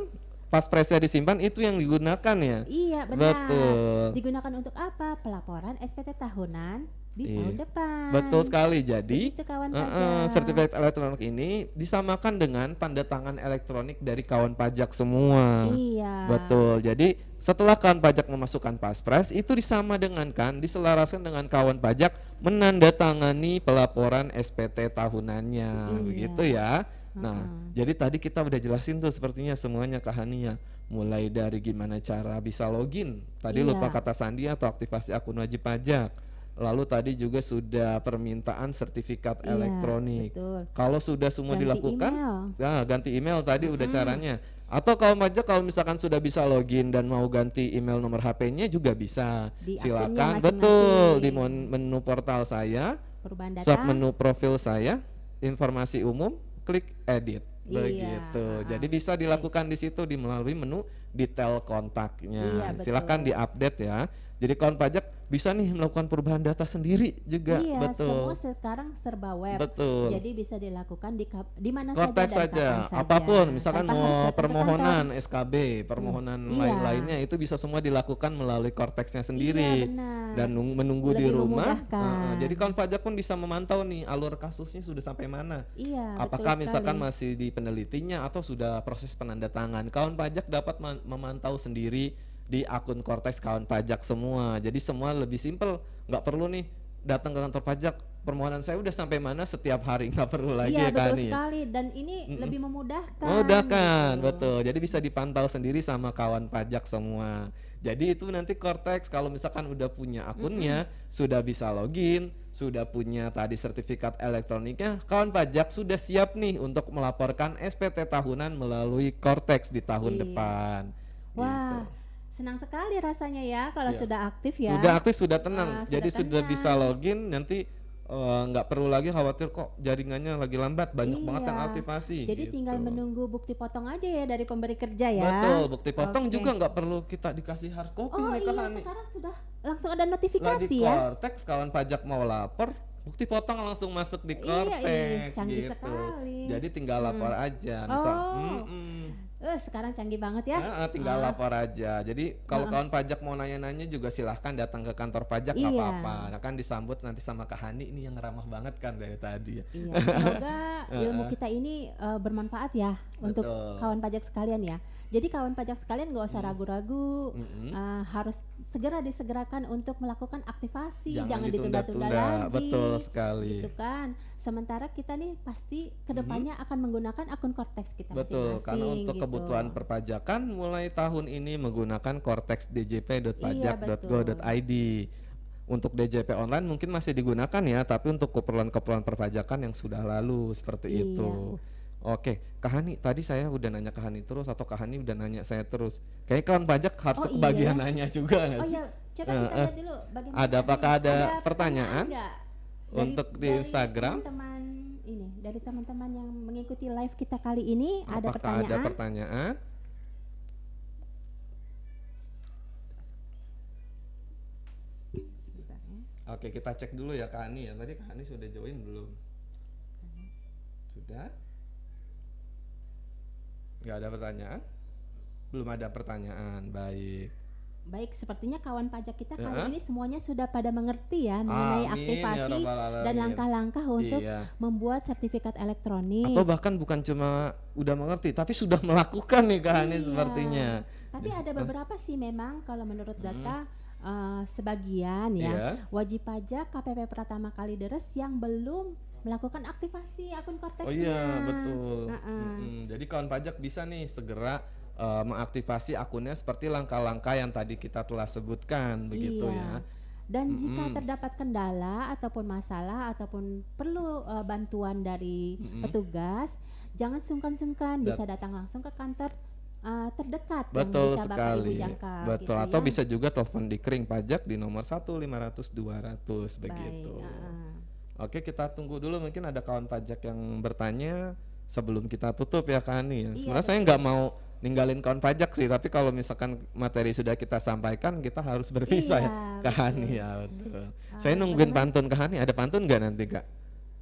Speaker 1: paspresnya disimpan, itu yang digunakan ya.
Speaker 2: Iya, benar.
Speaker 1: Betul.
Speaker 2: Digunakan untuk apa? Pelaporan SPT tahunan di
Speaker 1: Iya.
Speaker 2: tahun depan.
Speaker 1: Betul sekali. Jadi
Speaker 2: Begitu, kawan pajak.
Speaker 1: sertifikat elektronik ini disamakan dengan tanda tangan elektronik dari kawan pajak semua.
Speaker 2: Iya.
Speaker 1: Betul. Jadi setelah kawan pajak memasukkan paspres itu disama dengan diselaraskan dengan kawan pajak menandatangani pelaporan SPT tahunannya.
Speaker 2: Iya.
Speaker 1: Begitu ya. Nah, jadi tadi kita udah jelasin tuh sepertinya semuanya Kak Hani ya. Mulai dari gimana cara bisa login. Tadi
Speaker 2: Iya.
Speaker 1: lupa kata sandi atau aktivasi akun wajib pajak. Lalu tadi juga sudah permintaan sertifikat
Speaker 2: Iya,
Speaker 1: elektronik.
Speaker 2: betul.
Speaker 1: Kalau sudah semua
Speaker 2: Ganti
Speaker 1: dilakukan,
Speaker 2: email.
Speaker 1: ganti email tadi udah caranya. Atau kalau pajak kalau misalkan sudah bisa login dan mau ganti email nomor HP-nya juga bisa.
Speaker 2: Di akunnya
Speaker 1: Silakan,
Speaker 2: masing-masing.
Speaker 1: betul di menu portal saya,
Speaker 2: Perubahan data.
Speaker 1: sub menu profil saya, informasi umum, klik edit.
Speaker 2: Iya.
Speaker 1: Begitu. Jadi bisa dilakukan di situ melalui menu detail kontaknya.
Speaker 2: Iya, betul.
Speaker 1: Silakan diupdate ya. Jadi kawan pajak bisa nih melakukan perubahan data sendiri juga.
Speaker 2: Iya,
Speaker 1: Betul.
Speaker 2: semua sekarang serba web.
Speaker 1: Betul.
Speaker 2: Jadi bisa dilakukan di mana
Speaker 1: Cortex
Speaker 2: saja dan
Speaker 1: saja,
Speaker 2: kapan saja.
Speaker 1: apapun, misalkan
Speaker 2: Tanpa harus
Speaker 1: mau
Speaker 2: datang ke
Speaker 1: permohonan
Speaker 2: kantor.
Speaker 1: SKB, permohonan
Speaker 2: Iya.
Speaker 1: lain-lainnya itu bisa semua dilakukan melalui Cortex-nya sendiri
Speaker 2: Iya, benar.
Speaker 1: dan menunggu di
Speaker 2: Lebih
Speaker 1: rumah.
Speaker 2: memudahkan.
Speaker 1: Jadi kawan pajak pun bisa memantau nih alur kasusnya sudah sampai mana.
Speaker 2: Iya,
Speaker 1: Apakah
Speaker 2: betul
Speaker 1: misalkan
Speaker 2: sekali.
Speaker 1: masih di penelitinya atau sudah proses penandatangan. Kawan pajak dapat memantau sendiri di akun Cortex kawan pajak semua. Jadi semua lebih simpel, nggak perlu nih datang ke kantor pajak. Permohonan saya udah sampai mana setiap hari, nggak perlu lagi
Speaker 2: Iya,
Speaker 1: ya kan
Speaker 2: betul sekali, dan ini lebih memudahkan.
Speaker 1: Memudahkan,
Speaker 2: gitu.
Speaker 1: betul. Jadi bisa dipantau sendiri sama kawan pajak semua. Jadi itu nanti Cortex kalau misalkan udah punya akunnya, sudah bisa login, sudah punya tadi sertifikat elektroniknya, kawan pajak sudah siap nih untuk melaporkan SPT tahunan melalui Cortex di tahun
Speaker 2: Iya.
Speaker 1: depan.
Speaker 2: Wah,
Speaker 1: Gitu.
Speaker 2: senang sekali rasanya ya kalau
Speaker 1: Iya.
Speaker 2: sudah aktif ya.
Speaker 1: Sudah aktif, sudah tenang.
Speaker 2: Wah,
Speaker 1: Jadi sudah
Speaker 2: tenang.
Speaker 1: bisa login, nanti nggak perlu lagi khawatir kok jaringannya lagi lambat, banyak banget yang
Speaker 2: Iya.
Speaker 1: aktifasi.
Speaker 2: Jadi
Speaker 1: gitu.
Speaker 2: tinggal menunggu bukti potong aja ya dari pemberi kerja ya.
Speaker 1: Betul, bukti potong
Speaker 2: Oke.
Speaker 1: juga nggak perlu kita dikasih hard copy
Speaker 2: Oh
Speaker 1: nih Kak
Speaker 2: iya,
Speaker 1: Hani.
Speaker 2: sekarang sudah langsung ada
Speaker 1: Lagi
Speaker 2: notifikasi ya.
Speaker 1: Cortex kawan pajak mau lapor, bukti potong langsung masuk di
Speaker 2: Iya,
Speaker 1: Cortex
Speaker 2: canggih
Speaker 1: gitu.
Speaker 2: sekali.
Speaker 1: Jadi tinggal lapor aja. Misal,
Speaker 2: Oh. Sekarang canggih banget ya.
Speaker 1: tinggal lapor aja. Jadi kalau kawan pajak mau nanya-nanya juga silahkan datang ke kantor pajak nggak
Speaker 2: Iya.
Speaker 1: apa-apa. Nah kan disambut nanti sama Kak Hani ini yang ramah banget kan dari tadi.
Speaker 2: Iya, semoga ilmu kita ini bermanfaat ya untuk
Speaker 1: Betul.
Speaker 2: kawan pajak sekalian ya. Jadi kawan pajak sekalian nggak usah ragu-ragu, harus segera disegerakan untuk melakukan aktivasi, jangan ditunda-tunda lagi.
Speaker 1: Betul sekali.
Speaker 2: Gitu kan. Sementara kita nih pasti kedepannya akan menggunakan akun Cortex kita
Speaker 1: Betul,
Speaker 2: masing-masing.
Speaker 1: karena untuk
Speaker 2: gitu.
Speaker 1: kebutuhan perpajakan mulai tahun ini menggunakan Cortex djp.pajak.go.id. Untuk DJP online mungkin masih digunakan ya, tapi untuk keperluan-keperluan perpajakan yang sudah lalu seperti
Speaker 2: Iya.
Speaker 1: itu. Oke, Kak Hani, tadi saya udah nanya Kak Hani terus atau Kak Hani udah nanya saya terus? Kayaknya kawan pajak harus
Speaker 2: Oh, iya
Speaker 1: kebagian
Speaker 2: ya?
Speaker 1: nanya juga nggak
Speaker 2: Oh
Speaker 1: sih?
Speaker 2: ya, coba kita lihat dulu bagaimana.
Speaker 1: Ada, apakah ada pertanyaan
Speaker 2: nggak?
Speaker 1: untuk di Instagram?
Speaker 2: Teman-teman ini dari teman-teman yang mengikuti live kita kali ini ada
Speaker 1: Apakah ada
Speaker 2: pertanyaan?
Speaker 1: pertanyaan?
Speaker 2: Sebentar ya.
Speaker 1: Oke, kita cek dulu ya Kak Ani ya. Tadi Kak Ani sudah join belum? Sudah? Nggak ada pertanyaan? Belum ada pertanyaan. Baik.
Speaker 2: Baik, sepertinya kawan pajak kita kali
Speaker 1: Heeh.
Speaker 2: ini semuanya sudah pada mengerti ya mengenai
Speaker 1: Amin, ya
Speaker 2: aktivasi
Speaker 1: Rabbal
Speaker 2: dan
Speaker 1: Alamin.
Speaker 2: langkah-langkah untuk
Speaker 1: Iya.
Speaker 2: membuat sertifikat elektronik.
Speaker 1: Atau bahkan bukan cuma udah mengerti, tapi sudah melakukan nih Kak Ani
Speaker 2: Iya.
Speaker 1: sepertinya.
Speaker 2: Tapi ada beberapa sih memang kalau menurut data sebagian ya
Speaker 1: Iya.
Speaker 2: wajib pajak KPP pertama kali deres yang belum melakukan aktivasi akun
Speaker 1: Oh
Speaker 2: Korteksnya.
Speaker 1: iya, betul.
Speaker 2: Heeh.
Speaker 1: Jadi kawan pajak bisa nih segera mengaktifasi akunnya seperti langkah-langkah yang tadi kita telah sebutkan begitu
Speaker 2: Iya.
Speaker 1: ya.
Speaker 2: Dan jika terdapat kendala ataupun masalah ataupun perlu bantuan dari petugas, jangan sungkan-sungkan, bisa datang langsung ke kantor terdekat yang
Speaker 1: Betul
Speaker 2: bisa Bapak Ibu
Speaker 1: sekali.
Speaker 2: jangkau.
Speaker 1: Betul,
Speaker 2: gitu
Speaker 1: atau
Speaker 2: ya.
Speaker 1: bisa juga telepon di Kering Pajak di nomor 1 500 200
Speaker 2: Baik,
Speaker 1: begitu.
Speaker 2: heeh.
Speaker 1: Oke, kita tunggu dulu, mungkin ada kawan pajak yang bertanya sebelum kita tutup ya Kak Ani ya.
Speaker 2: Iya,
Speaker 1: Sebenarnya saya nggak mau ninggalin kawan pajak sih, tapi kalau misalkan materi sudah kita sampaikan, kita harus berpisah
Speaker 2: Iya,
Speaker 1: ya Kak
Speaker 2: betul.
Speaker 1: Ani ya, betul. Saya nungguin pantun Kak Ani, ada pantun nggak nanti Kak?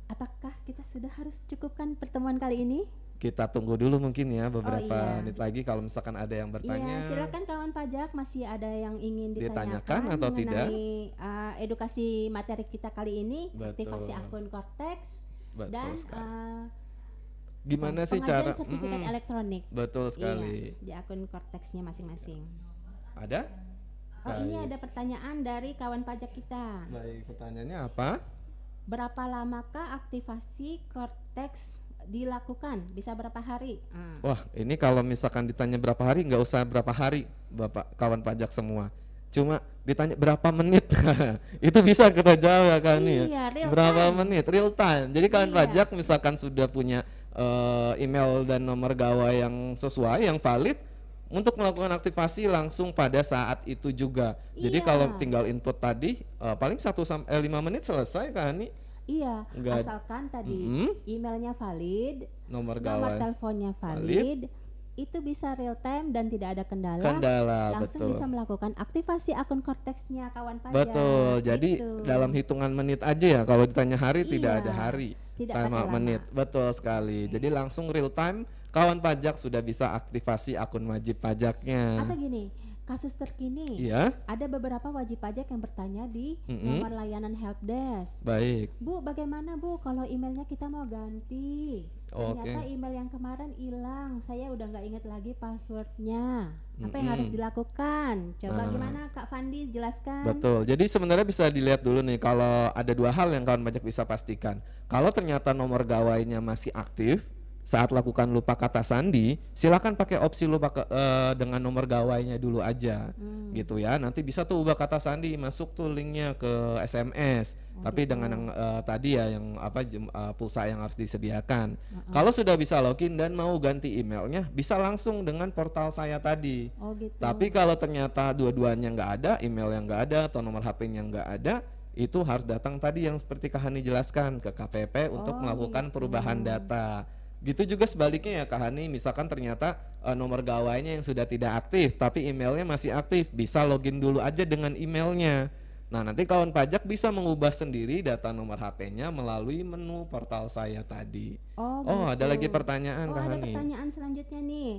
Speaker 2: Apakah kita sudah harus cukupkan pertemuan kali ini?
Speaker 1: Kita tunggu dulu mungkin ya beberapa
Speaker 2: iya.
Speaker 1: menit lagi kalau misalkan ada yang bertanya.
Speaker 2: Iya, silakan kawan pajak, masih ada yang ingin
Speaker 1: Ditanyakan
Speaker 2: ditanyakan
Speaker 1: atau tidak?
Speaker 2: mengenai edukasi materi kita kali ini,
Speaker 1: Betul.
Speaker 2: aktivasi akun Korteks
Speaker 1: Betul
Speaker 2: dan
Speaker 1: sekali. Gimana sih
Speaker 2: pengajuan
Speaker 1: cara?
Speaker 2: sertifikat elektronik.
Speaker 1: Betul sekali.
Speaker 2: Iya, di akun Korteksnya masing-masing.
Speaker 1: Ada?
Speaker 2: Oh, ini ada pertanyaan dari kawan pajak kita.
Speaker 1: Baik, pertanyaannya apa?
Speaker 2: Berapa lamakah aktivasi Korteks dilakukan? Bisa berapa hari?
Speaker 1: Wah, ini kalau misalkan ditanya berapa hari, nggak usah berapa hari, Bapak kawan pajak semua. Cuma ditanya berapa menit, itu bisa kita jawab ya kan ya.
Speaker 2: Iya, real
Speaker 1: Berapa
Speaker 2: time.
Speaker 1: menit, real time. Jadi kawan
Speaker 2: Iya.
Speaker 1: pajak misalkan sudah punya email dan nomor gawai yang sesuai, yang valid, untuk melakukan aktivasi langsung pada saat itu juga. Jadi
Speaker 2: Iya.
Speaker 1: kalau tinggal input tadi, paling 1 sampai 5 menit selesai kan nih.
Speaker 2: Iya,
Speaker 1: Enggak-
Speaker 2: asalkan tadi
Speaker 1: Mm-mm.
Speaker 2: emailnya valid,
Speaker 1: Nomor
Speaker 2: nomor
Speaker 1: gawai.
Speaker 2: teleponnya valid, itu bisa real time dan tidak ada kendala.
Speaker 1: Kendala,
Speaker 2: Langsung
Speaker 1: betul.
Speaker 2: bisa melakukan aktivasi akun Korteksnya kawan pajak.
Speaker 1: Betul. Jadi
Speaker 2: gitu.
Speaker 1: dalam hitungan menit aja ya. Kalau ditanya hari tidak
Speaker 2: Iya,
Speaker 1: ada hari,
Speaker 2: tidak
Speaker 1: sama
Speaker 2: pakai lama.
Speaker 1: menit. Betul sekali. Jadi langsung real time kawan pajak sudah bisa aktivasi akun wajib pajaknya.
Speaker 2: Atau gini, kasus terkini.
Speaker 1: Iya,
Speaker 2: Ada beberapa wajib pajak yang bertanya di
Speaker 1: Mm-mm.
Speaker 2: nomor layanan helpdesk.
Speaker 1: baik.
Speaker 2: Bu, bagaimana Bu kalau emailnya kita mau ganti?
Speaker 1: Oke.
Speaker 2: Ternyata email yang kemarin hilang, saya udah nggak inget lagi passwordnya. Apa yang harus dilakukan? Coba
Speaker 1: Nah.
Speaker 2: gimana Kak Fandi jelaskan?
Speaker 1: Betul. Jadi sebenarnya bisa dilihat dulu nih, kalau ada dua hal yang kawan pajak bisa pastikan. Kalau ternyata nomor gawainya masih aktif saat lakukan lupa kata sandi, silakan pakai opsi lupa dengan nomor gawainya dulu aja, gitu ya. Nanti bisa tuh ubah kata sandi, masuk tuh linknya ke SMS. Tapi dengan yang tadi ya, yang pulsa yang harus disediakan. Kalau sudah bisa login dan mau ganti emailnya, bisa langsung dengan portal saya tadi.
Speaker 2: Oh gitu.
Speaker 1: Tapi kalau ternyata dua-duanya nggak ada, email yang nggak ada atau nomor HP-nya nggak ada, itu harus datang tadi yang seperti Kak Hani jelaskan ke KPP untuk melakukan perubahan data. Gitu juga sebaliknya ya Kak Hani, misalkan ternyata nomor gawainya yang sudah tidak aktif, tapi emailnya masih aktif, bisa login dulu aja dengan emailnya. Nah, nanti kawan pajak bisa mengubah sendiri data nomor HP-nya melalui menu portal saya tadi.
Speaker 2: Oh,
Speaker 1: Ada lagi pertanyaan
Speaker 2: Oh,
Speaker 1: Kak
Speaker 2: ada
Speaker 1: Hani.
Speaker 2: pertanyaan selanjutnya nih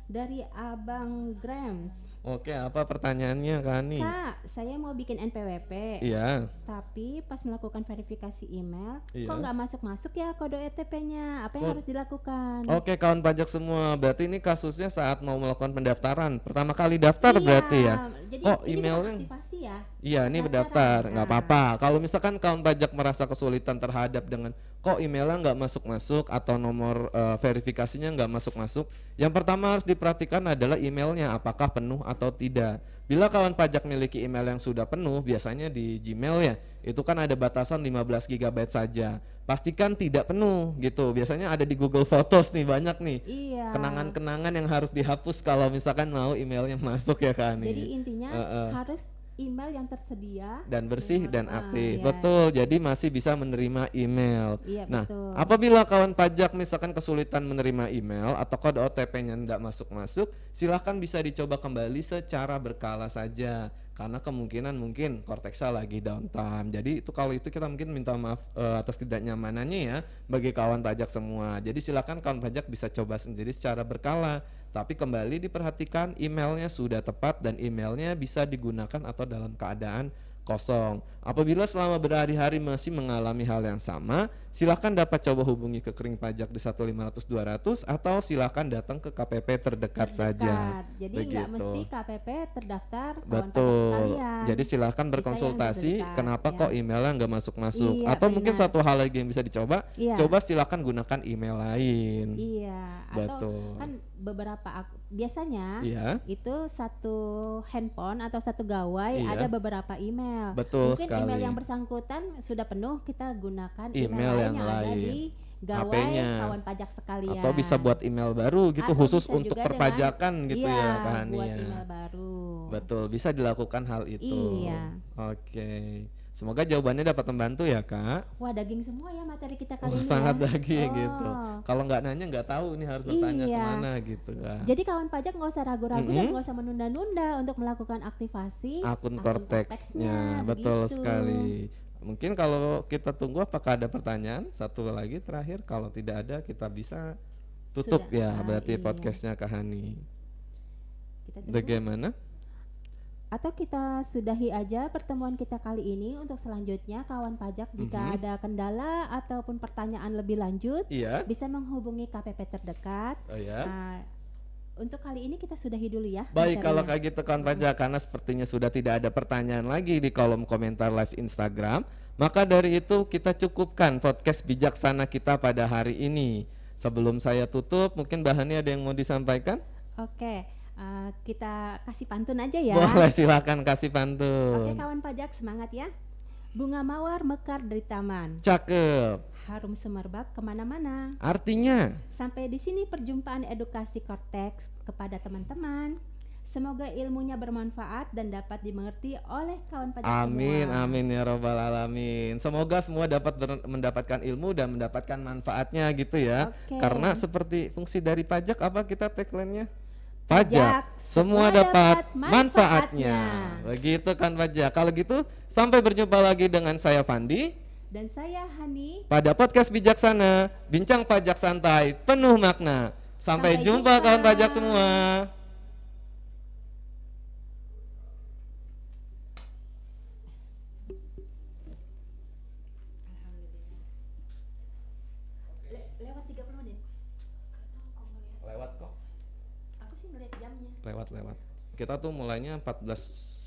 Speaker 2: dari Abang Grams.
Speaker 1: Oke, apa pertanyaannya Kak Hani?
Speaker 2: Kak, saya mau bikin NPWP,
Speaker 1: Iya.
Speaker 2: tapi pas melakukan verifikasi email,
Speaker 1: Iya.
Speaker 2: kok nggak masuk-masuk ya kode OTP-nya? Apa yang harus dilakukan?
Speaker 1: Oke, kawan pajak semua, berarti ini kasusnya saat mau melakukan pendaftaran pertama kali daftar
Speaker 2: Iya,
Speaker 1: berarti ya.
Speaker 2: Jadi
Speaker 1: Kok
Speaker 2: ini bukan
Speaker 1: emailnya?
Speaker 2: aktivasi ya?
Speaker 1: Iya, ini
Speaker 2: Pendaftaran.
Speaker 1: berdaftar, nggak
Speaker 2: Nah.
Speaker 1: apa-apa. Kalau misalkan kawan pajak merasa kesulitan terhadap dengan kok emailnya nggak masuk-masuk atau nomor verifikasinya nggak masuk-masuk, yang pertama harus diperhatikan adalah emailnya apakah penuh atau tidak. Bila kawan pajak miliki email yang sudah penuh, biasanya di Gmail ya, itu kan ada batasan 15 GB saja. Pastikan tidak penuh gitu. Biasanya ada di Google Photos nih, banyak nih.
Speaker 2: Iya.
Speaker 1: Kenangan-kenangan yang harus dihapus kalau misalkan mau emailnya masuk ya kan.
Speaker 2: Jadi intinya harus email yang tersedia
Speaker 1: dan bersih dan aktif.
Speaker 2: ya.
Speaker 1: Betul. Jadi masih bisa menerima email.
Speaker 2: Iya,
Speaker 1: Nah,
Speaker 2: betul.
Speaker 1: apabila kawan pajak misalkan kesulitan menerima email atau kode OTP-nya tidak masuk-masuk, silahkan bisa dicoba kembali secara berkala saja. Karena kemungkinan mungkin Cortexa lagi downtime. Jadi itu kalau itu kita mungkin minta maaf atas ketidaknyamanannya ya bagi kawan pajak semua. Jadi silakan kawan pajak bisa coba sendiri secara berkala. Tapi kembali diperhatikan emailnya sudah tepat dan emailnya bisa digunakan atau dalam keadaan kosong. Apabila selama berhari-hari masih mengalami hal yang sama, silakan dapat coba hubungi ke Kering Pajak di 1500200 atau silakan datang ke KPP terdekat saja.
Speaker 2: Jadi
Speaker 1: Begitu.
Speaker 2: nggak mesti KPP terdaftar kawan pajak
Speaker 1: Betul.
Speaker 2: sekalian.
Speaker 1: Jadi silahkan
Speaker 2: Bisa
Speaker 1: berkonsultasi
Speaker 2: yang terdekat,
Speaker 1: kenapa
Speaker 2: ya.
Speaker 1: kok emailnya nggak masuk-masuk.
Speaker 2: Iya,
Speaker 1: Atau mungkin
Speaker 2: benar.
Speaker 1: satu hal lagi yang bisa dicoba,
Speaker 2: Iya.
Speaker 1: coba silahkan gunakan email lain.
Speaker 2: Iya, atau
Speaker 1: Betul.
Speaker 2: kan beberapa biasanya
Speaker 1: Iya,
Speaker 2: itu satu handphone atau satu gawai
Speaker 1: Iya.
Speaker 2: ada beberapa email.
Speaker 1: betul
Speaker 2: Mungkin
Speaker 1: sekali.
Speaker 2: email yang bersangkutan sudah penuh, kita gunakan
Speaker 1: Email
Speaker 2: email lain
Speaker 1: yang
Speaker 2: yang ada
Speaker 1: lain.
Speaker 2: di gawai
Speaker 1: HP-nya.
Speaker 2: kawan pajak sekalian.
Speaker 1: Atau bisa buat email baru gitu
Speaker 2: Atau
Speaker 1: khusus
Speaker 2: bisa
Speaker 1: untuk
Speaker 2: juga
Speaker 1: perpajakan
Speaker 2: dengan,
Speaker 1: gitu
Speaker 2: iya,
Speaker 1: ya Kak Hani
Speaker 2: buat
Speaker 1: ya.
Speaker 2: email baru.
Speaker 1: Betul, bisa dilakukan hal itu.
Speaker 2: Iya.
Speaker 1: Oke. Semoga jawabannya dapat membantu ya Kak.
Speaker 2: Wah, daging semua ya materi kita
Speaker 1: Oh,
Speaker 2: kali ini
Speaker 1: sangat
Speaker 2: ya.
Speaker 1: daging
Speaker 2: Oh.
Speaker 1: gitu. Kalau nggak nanya nggak tahu nih harus bertanya
Speaker 2: Iya.
Speaker 1: kemana gitu kan.
Speaker 2: Jadi kawan pajak nggak usah ragu-ragu dan
Speaker 1: Mm-mm.
Speaker 2: nggak usah menunda-nunda untuk melakukan aktivasi
Speaker 1: Akun
Speaker 2: Cortex-nya,
Speaker 1: Cortex-nya, betul
Speaker 2: begitu.
Speaker 1: sekali. Mungkin kalau kita tunggu apakah ada pertanyaan? Satu lagi terakhir, kalau tidak ada kita bisa tutup
Speaker 2: Sudah,
Speaker 1: ya berarti
Speaker 2: iya.
Speaker 1: podcastnya Kak Hani.
Speaker 2: Kita tunggu.
Speaker 1: Bagaimana?
Speaker 2: Atau kita sudahi aja pertemuan kita kali ini. Untuk selanjutnya kawan pajak jika ada kendala ataupun pertanyaan lebih lanjut
Speaker 1: Iya.
Speaker 2: bisa menghubungi KPP terdekat.
Speaker 1: Oh ya.
Speaker 2: Nah, untuk kali ini kita sudahi dulu ya
Speaker 1: Baik, kalau
Speaker 2: materinya.
Speaker 1: kayak gitu kawan pajak, karena sepertinya sudah tidak ada pertanyaan lagi di kolom komentar live Instagram, maka dari itu kita cukupkan podcast bijaksana kita pada hari ini. Sebelum saya tutup, mungkin Mbak Hani ada yang mau disampaikan?
Speaker 2: Oke, kita kasih pantun aja ya.
Speaker 1: Boleh, silakan kasih
Speaker 2: Oke
Speaker 1: pantun.
Speaker 2: kawan pajak, semangat ya. Bunga mawar mekar dari taman,
Speaker 1: Cakep.
Speaker 2: harum semerbak kemana-mana.
Speaker 1: Artinya,
Speaker 2: Sampai di sini perjumpaan edukasi Cortex kepada teman-teman. Semoga ilmunya bermanfaat dan dapat dimengerti oleh kawan pajak
Speaker 1: amin,
Speaker 2: semua.
Speaker 1: amin ya robbal alamin. Semoga semua dapat mendapatkan ilmu dan mendapatkan manfaatnya gitu ya.
Speaker 2: Oke.
Speaker 1: Karena seperti fungsi dari pajak, apa kita tagline-nya?
Speaker 2: Pajak,
Speaker 1: Pajak, semua
Speaker 2: semua
Speaker 1: dapat
Speaker 2: dapat
Speaker 1: manfaatnya.
Speaker 2: manfaatnya.
Speaker 1: Begitu kan pajak. Kalau gitu, sampai berjumpa lagi dengan saya Fandi
Speaker 2: Dan saya Hani.
Speaker 1: pada podcast bijaksana, bincang pajak santai, penuh makna. Sampai
Speaker 2: Sampai
Speaker 1: jumpa
Speaker 2: jumpa.
Speaker 1: kawan pajak semua.
Speaker 2: Lewat 30 menit.
Speaker 1: Lewat kok.
Speaker 2: Aku sih melihat jamnya.
Speaker 1: Lewat. Kita tuh mulainya 14